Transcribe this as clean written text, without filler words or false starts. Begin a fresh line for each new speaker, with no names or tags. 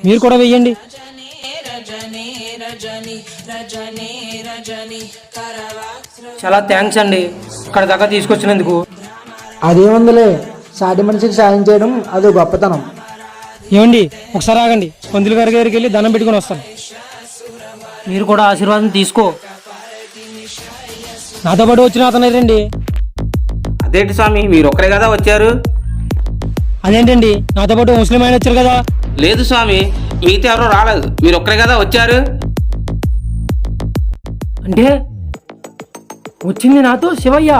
మీరు కూడా వెయ్యండి. చాలా థ్యాంక్స్ అండి ఇక్కడ దాకా తీసుకొచ్చినందుకు.
అదేముందిలే, సాటి మనిషికి సాయం చేయడం అదో గొప్పతనం.
ఏమండి ఒకసారి ఆగండి, పంతులు గారి దగ్గరికి వెళ్ళి దండం పెట్టుకుని వస్తాను. మీరు కూడా ఆశీర్వాదం తీసుకో. నాతో పాటు వచ్చిన అతను రండి.
అదేంటి స్వామి, మీరు ఒక్కరే కదా వచ్చారు?
అదేంటండి, నాతో పాటు ముస్లిం ఆయన వచ్చారు కదా.
లేదు స్వామి, మిగతా ఎవరో రాలేదు, మీరు ఒక్కరే కదా వచ్చారు.
అంటే వచ్చింది నాతో శివయ్య.